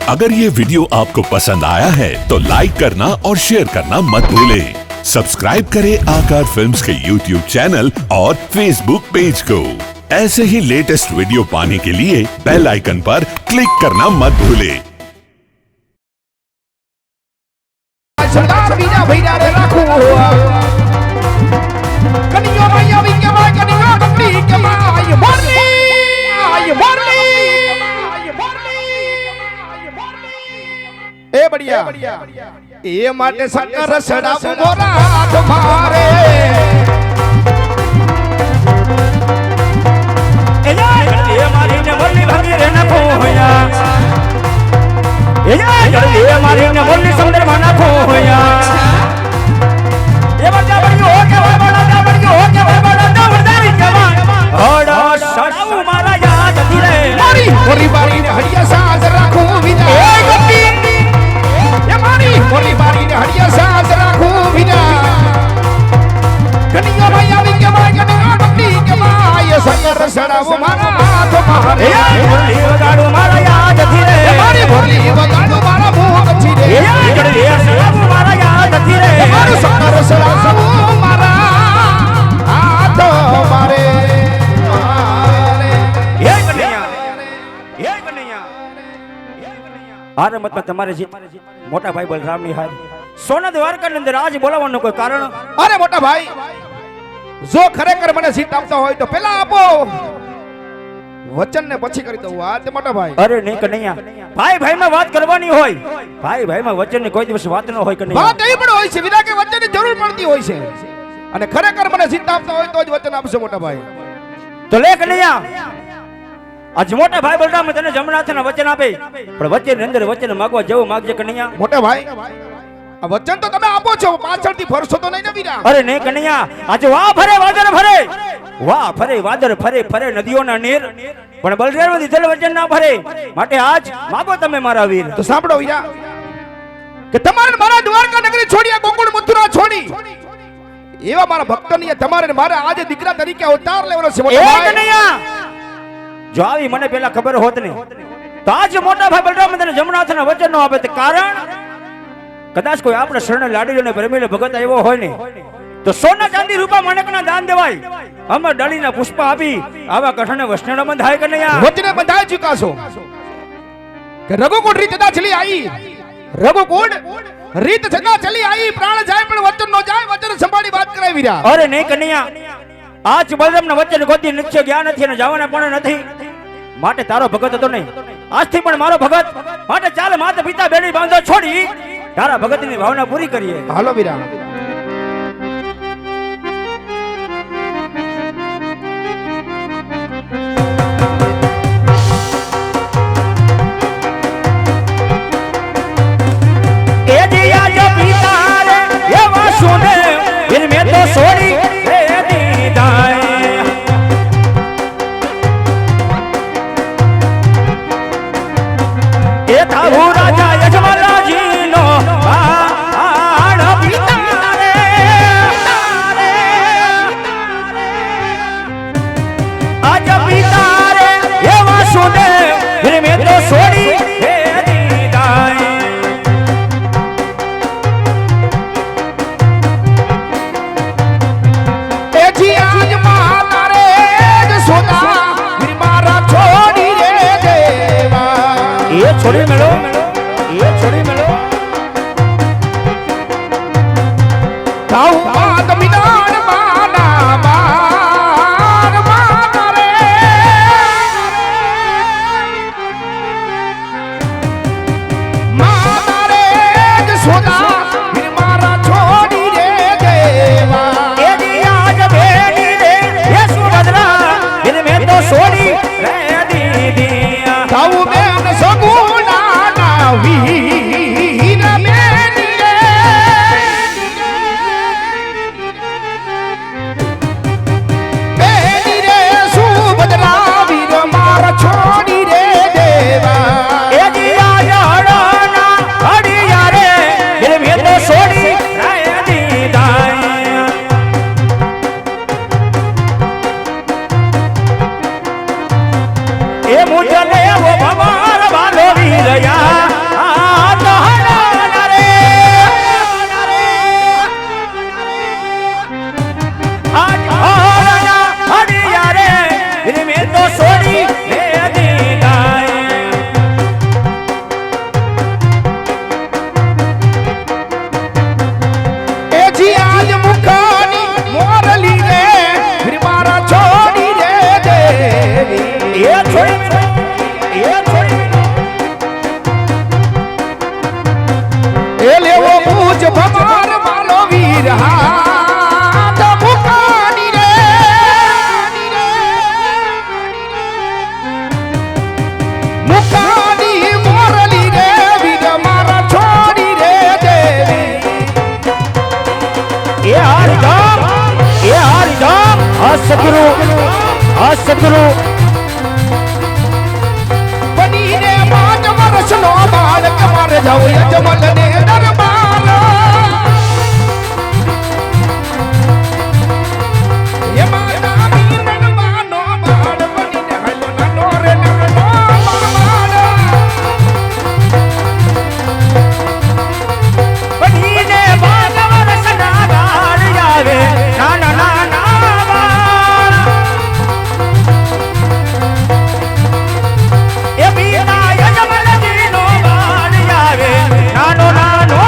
अगर ये वीडियो आपको पसंद आया है तो लाइक करना और शेयर करना मत भूलें। सब्सक्राइब करें आकार फिल्म्स के YouTube चैनल और Facebook पेज को। ऐसे ही लेटेस्ट वीडियो पाने के लिए बेल आइकन पर क्लिक करना मत भूलें। ए बढ़िया ए माटे शंकर सड़ा मोरा तुम्हारे ए मारी ने बोली भागी रे न खोया ए मारी ने बोली समुद्र माना खोया ये बड़ा बड़ी हो के बड़ा बड़ी हो के बड़ा दौड़दारी जवान ओड़ा सड़ाऊ मारा याद धीरे मारी मोरी बारी ने हड़िया सांस रखूं बिना ए गप्पी ये मारी मोरी बारी ने हड़िया सांस रखूं बिना कनिया भैया भी के माय कनिया गप्पी के माय शंकर सड़ा मारा तुम्हारे ए बोली वगाड़ू मारा याद धीरे ए मारी बोली वगाड़ू मारा मुंह अच्छी रे ए सड़ाऊ मारा याद धीरे ए मारू शंकर सड़ा मारा हाथ मारे हार मत તમારે જીત મોટા ભાઈ બલરામની હાર સોના દ્વારકાની અંદર આજ બોલાવવાનું કોઈ કારણ અરે મોટા ભાઈ જો ખરેખર મને જીત આપતા હોય તો પહેલા આપો વચન ને પછી કરી દઉં આ તે મોટા ભાઈ અરે નહીં કનૈયા ભાઈ ભાઈ માં વાત કરવાની હોય ભાઈ ભાઈ માં વચન ની કોઈ દિવસ વાત ન હોય કનૈયા વાત એ પણ હોય છે વિના કે વચન ની જરૂર પડતી હોય છે અને ખરેખર મને જીત આપતા હોય તો જ વચન આપશો મોટા ભાઈ તો લે કનૈયા આજ મોટા ભાઈ બલરામ તને જમનાથના વચન આપે પણ વચન અંદર વચન માંગવા જવું માંગજે કનૈયા મોટા ભાઈ આ વચન તો તમે આપો છો પાછળથી ફરશો તો નહીં ને વીરા અરે નહીં કનૈયા આજે વાહ ફરે વાદર ફરે વાહ ફરે વાદર ફરે ફરે નદીઓના નીર પણ બલરામ દીધેલ વચન ના ફરે માટે આજ માગો તમે મારા વીર તો સાંભળો વીરા કે તમારે મારા દ્વારકા નગરી છોડ્યા ગોકુળ મથુરા છોડી એવા મારા ભક્તોની તમારે મારે આજે દીકરા તરીકે અવતાર લેવાનો છે મોટા ભાઈ કનૈયા જો આવી મને પેલા ખબર હોત ને તો આજ મોટા ભાઈ બલરામ તને જમનાથના વચન નો આપે કારણ કદાચ કોઈ આપણે શરણ લાડીઓને પ્રેમીને ભગત આવ્યો હોય ને તો સોના ચાંદી રૂપા માણેકના દાન દેવાય અમે ડાળીના પુષ્પ આપી આવા કઠણ વસણ બંધાય કનૈયા વચને બંધાઈ ચૂકા છો કે રઘુકુળ રીત સદા ચલી આવી રઘુકુળ રીત સદા ચલી આવી પ્રાણ જાય પણ વચન નો જાય વચન સંભાળી વાત કરાય વીરા અરે નહીં કનૈયા આજ બલરામના વચન ગોતી નિશ્ચય જ્ઞાન નથી અને જવાના પણ નથી માટે તારો ભગત હતો નહીં આજથી પણ મારો ભગત માટે ચાલ માતા પિતા બેડી બાંધો છોડી તારા ભગતની ભાવના પૂરી કરીએ હાલો વીરા એ દિયા જો પિતા રે એવા સુને ઇનમે તો છોડી રે દીદાય એ થાહુ રાજા યજમાનજીનો આણ પિતા રે આજ પિતા રે એવા સુને ઇનમે તો છોડી રે દીદાય એજી આજ માતા રે જ સોના વીર મારા છોડી રે દેવા ये छोड़ी मिलो ये छोड़ी मिलो તાઉ માત મિનાર માના માર માતા રે માતા રે જ સોના વીર મારા છોડી રે દેવા ये दिया जब बेटी दे ये सुभद्रा दिन में तो छोड़ी रे दीदिया તાઉ બેન સગુણા ના વીર બેની રે બેની રે સુભદ્રા વીર મારા છોડી રે દેવા ये दिया जड़ना अड़िया रे दिन में तो छोड़ी रे दीदाया વીર હાથ મુકાની રે મુકાની મોરલી રે વીર મારા છોડી રે દેવી એ હરિધામ આ સદગુરુ બનીને 5 વર્ષનો બાળક મારે જાવ યજમલ ને દરબાર એ માતા મીરણવાનો બાળ બનીને હાલો નાનો રે નાનો બાળ બનીને 5 વર્ષના બાળ આવે નાના નાના બાળ એ બીના યજમાનજીનો બાળ આવે નાનો નાનો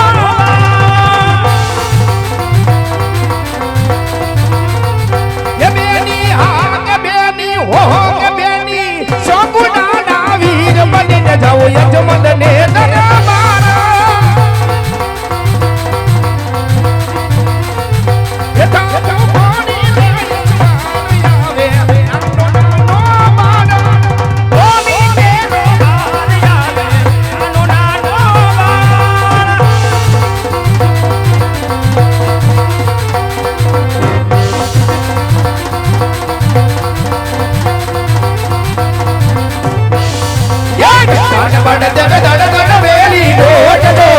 એ બેની હા કે બેની હો કે બેની સગુણાના વીર બનીને જાવ યજમલ ને દરબાર એ તાતો પાણી રે આવે નાનો નાનો બાળ ઓ બીનો બાળ આવે નાનો નાનો બાળ ધન બડ દડ દડ દડ વેલી ડોટ દો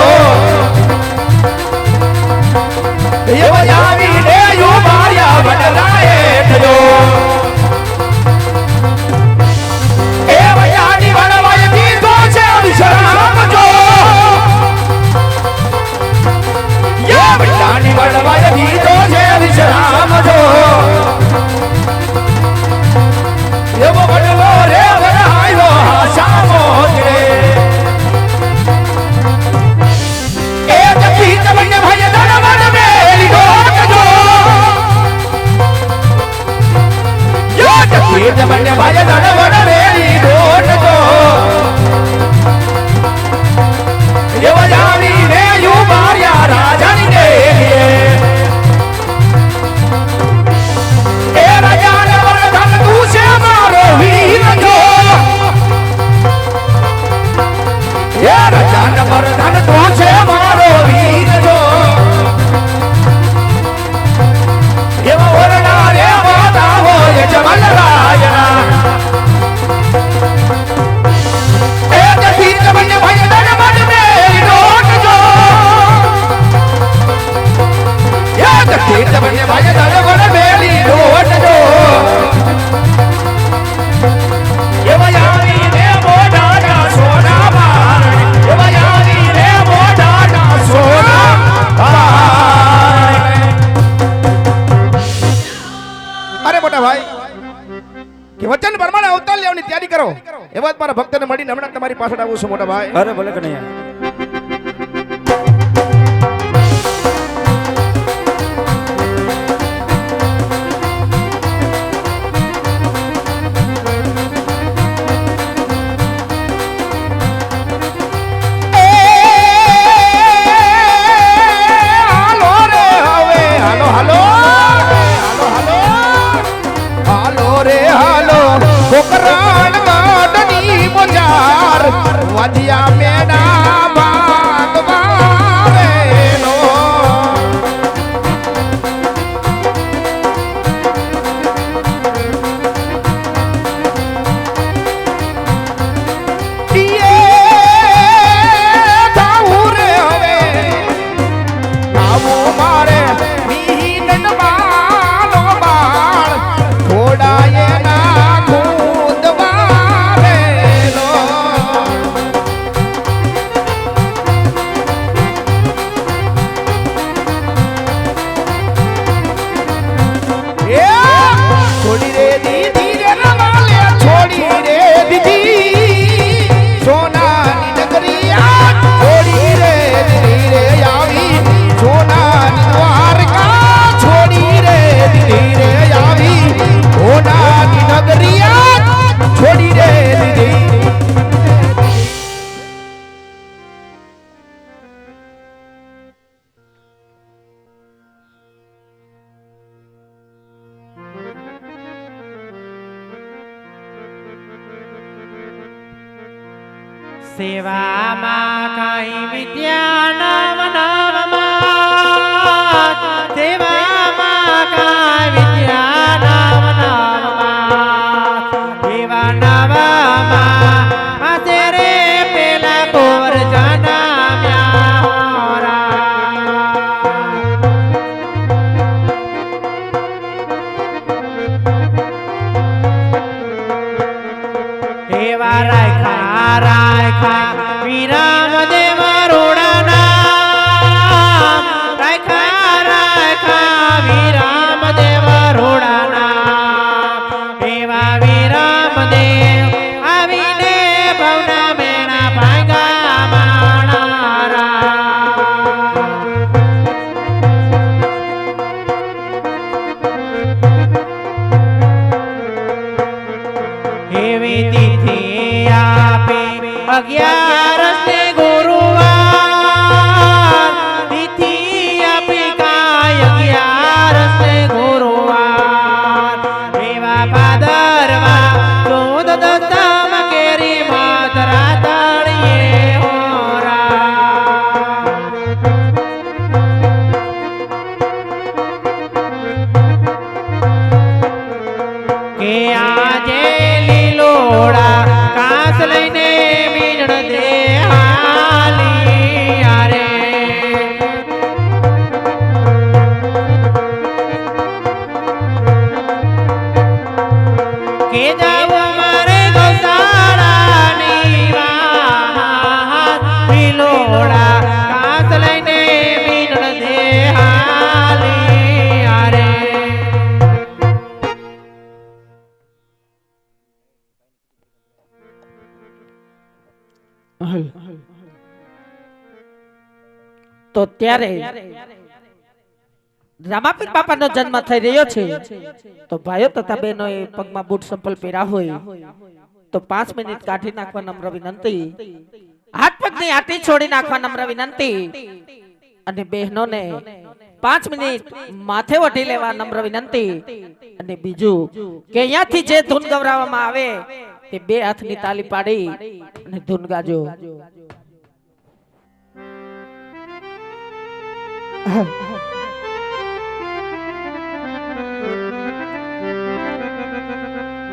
એ વજાવી રે યુ માર્યા વડલાએ થયો એ વજાની વડવાય દીધો છે વિશ્રામ જો એ વજાની વડવાય દીધો છે વિશ્રામ જો એવો વડલો રે વડાયો હાસામો રે એ જપી જમને ભાઈ દરબાર મેલી ગોટ જો યો જપી જમને ભાઈ દરબાર મેલી ગોટ જો એવો જાવી રે યુ માર્યા રાજાની દેવીએ એ રાજાને વરદાન તું છે મારો વીર જો એ રાજાને વરદાન તું છે મારો વીર જો એવા વરડા રે માતા હોય જમલ રાયના એ જતી તમને ભાઈ દરબાર મેરી ડોટ જો એ જતી તમને ભાઈ દરબાર મેરી ડોટ જો એવા યારી રે મોઢાના સોના બાર એવા યારી રે મોઢાના સોના બાર અરે મોટા ભાઈ કે વચન પ્રમાણે અવતાર લેવાની તૈયારી કરો એવા જ મારા ભક્તને મળીને હમણાં તમારી પાછળ આવું છું મોટા ભાઈ અરે ભલે કનૈયા હાલો રે હવે હાલો હાલો હાલો હાલો હાલો રે હાલો કોકરાણ ગાડની બજાર વાધિયા મેડા બાગવારેનો થાવું રે હવે થાવું મારે મીનન માનો બાળ થોડા એના ખુદ સેવામાં કાંઈ વિદ્યા નવ નવમાં સેવામાં કાંઈ વિદ્યા નવ નવમાં એવા નવમાં માસે રે પેલા કોર જન્મ્યા હોરા એવા રાયખા રાયખા વિરામ દેવ રોડાના રાયખા રાયખા વિરામ દેવ રોડાના એવા વિરામ દેવ આવીને ભવના મેણા ભાંગા માણારા એવી તિથિ આપે 11 ગુરુવાર તિથિ આપે કાય 11 ગુરુવાર એવા ભાદરવા ચોદ દસમ કેરી માતરા તળિયે હોરા કે આજે લીલોડા કાસ લઈને મીણ દે હાલી આરે કે જાવ મારે ગૌશાળાની વાત લીલોડા કાસ લઈને મીણ દે હાલી આરે તો ત્યારે રામાપીર બાપાનો જન્મ થઈ રહ્યો છે તો ભાઈઓ તથા બહેનોએ પગમાં બૂટ ચંપલ પહેર્યા હોય તો 5 મિનિટ કાઢી નાખવા નમ્ર વિનંતી હાથ પગની આટી છોડી નાખવા નમ્ર વિનંતી અને બહેનોને 5 મિનિટ માથે વઢી લેવા નમ્ર વિનંતી અને બીજું કે અહીંયાથી જે ધૂન ગવરાવવામાં આવે તે 2 હાથની તાલી પાડી અને ધૂન ગાજો